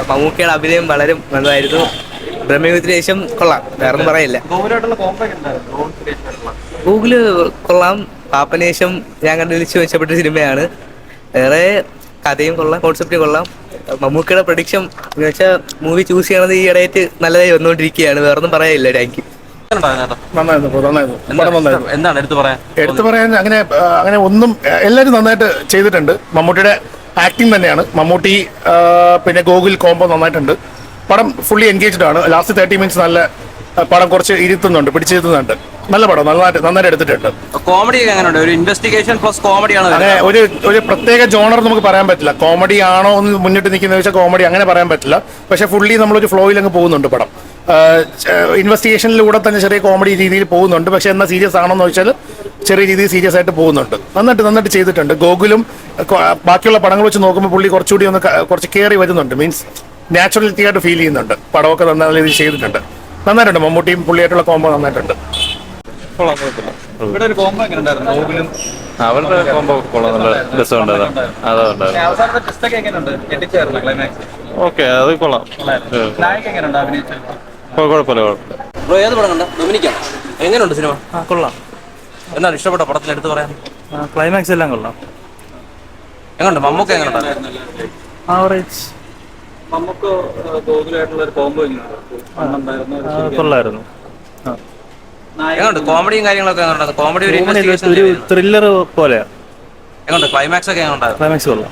മമ്മൂക്കയുടെ അഭിനയം വളരെ നല്ലതായിരുന്നു. ബ്രഹ്മയുഗത്തിന് ശേഷം കൊള്ളാം, വേറൊന്നും പറയില്ല. ഗൂഗിള് കൊള്ളാം. പാപ്പനേഷം ഞാൻ കണ്ടുപിടിച്ച് മെച്ചപ്പെട്ട സിനിമയാണ്. വേറെ കഥയും കൊള്ളാം, കോൺസെപ്റ്റ് കൊള്ളാം. മമ്മൂക്കയുടെ പ്രഡിക്ഷൻ എന്ന് വെച്ചാൽ മൂവി ചൂസ് ചെയ്യണത് ഈ ഇടയായിട്ട് നല്ലതായി വന്നുകൊണ്ടിരിക്കുകയാണ്. വേറൊന്നും പറയാനില്ല. Thank you. എന്താണ് എടുത്തു പറയാൻ അങ്ങനെ ഒന്നും, എല്ലാവരും നന്നായിട്ട് ചെയ്തിട്ടുണ്ട്. മമ്മൂട്ടിയുടെ ആക്ടിങ് തന്നെയാണ്. മമ്മൂട്ടി പിന്നെ ഗോകുൽ കോംബോ നന്നായിട്ടുണ്ട്. പടം ഫുള്ളി എൻഗേജ്ഡ് ആണ്. ലാസ്റ്റ് 30 മിനിറ്റ്സ് നല്ല പടം കുറച്ച് ഇരുത്തുന്നുണ്ട്, പിടിച്ചിരുത്തുന്നുണ്ട്. നല്ല പടം, നന്നായിട്ട് എടുത്തിട്ടുണ്ട്. കോമഡി എങ്ങനെയുണ്ട്? ഒരു ഇൻവെസ്റ്റിഗേഷൻ പ്ലസ് കോമഡിയാണ്. അങ്ങനെ ഒരു പ്രത്യേക ജോണർ നമുക്ക് പറയാൻ പറ്റില്ല. കോമഡി ആണോ എന്ന് മുന്നിട്ട് നിൽക്കുന്ന വെച്ചാൽ കോമഡി അങ്ങനെ പറയാൻ പറ്റില്ല. പക്ഷെ ഫുള്ളി നമ്മളൊരു ഫ്ലോയിൽ അങ്ങ് പോകുന്നുണ്ട് പടം. ഇൻവെസ്റ്റിഗേഷനിലൂടെ തന്നെ ചെറിയ കോമഡി രീതിയിൽ പോകുന്നുണ്ട്. പക്ഷെ എന്നാൽ സീരിയസ് ആണോന്ന് വെച്ചാൽ ചെറിയ രീതിയിൽ സീരിയസ് ആയിട്ട് പോകുന്നുണ്ട്. നന്നായിട്ട് ചെയ്തിട്ടുണ്ട്. ഗോകുലും ബാക്കിയുള്ള പടങ്ങൾ വെച്ച് നോക്കുമ്പോൾ പുള്ളി കുറച്ചുകൂടി കുറച്ച് കയറി വരുന്നുണ്ട്. മീൻസ് നാച്ചുറാലിറ്റി ആയിട്ട് ഫീൽ ചെയ്യുന്നുണ്ട്. പടമൊക്കെ നല്ല രീതിയിൽ ചെയ്തിട്ടുണ്ട്. നന്നായിട്ടുണ്ട്. മമ്മൂട്ടിയും പുള്ളിയായിട്ടുള്ള കോംബോ നന്നായിട്ടുണ്ട്. ഇവിടെ ഒരു കോംബോ എങ്ങനെ ഉണ്ടായിരുന്നു? ഗോകുലും അവരുടെ കോംബോ കൊള്ളാം, നല്ല രസമുണ്ടായിരുന്നു. അവസാനത്തെ ട്വിസ്റ്റ് ഒക്കെ എങ്ങനെയുണ്ട്? ഞെട്ടിച്ചായിരുന്നു ക്ലൈമാക്സ്. ഓക്കെ, അത് കൊള്ളാം. നായിക എങ്ങനെയുണ്ട് അഭിനയിച്ചത്? കുഴപ്പമില്ല. ബ്രോ ഏത് പടം കണ്ട? ഡൊമിനിക്കാണ്. എങ്ങനെയുണ്ട് സിനിമ? കൊള്ളാം. എന്താണ് ഇഷ്ടപ്പെട്ട പടത്തിൽ എടുത്ത് പറയാൻ? ക്ലൈമാക്സ് എല്ലാം കൊള്ളാം. എങ്ങനെയുണ്ട്? മമ്മൂക്ക എങ്ങനെയുണ്ട്? ആവറേജ്. മമ്മൂക്ക ഗോകുലായിട്ടുള്ള ഒരു കോംബോ കൊള്ളായിരുന്നു. എങ്ങനെയുണ്ട്? കോമഡിയും കാര്യങ്ങളൊക്കെ എങ്ങനെയുണ്ട്? കോമഡി ഒരു ത്രില്ലർ പോലെയാ. എങ്ങനെയുണ്ട്? ക്ലൈമാക്സ് ഒക്കെ എങ്ങനെയുണ്ടായിരുന്നു? ക്ലൈമാക്സ് കൊള്ളാം.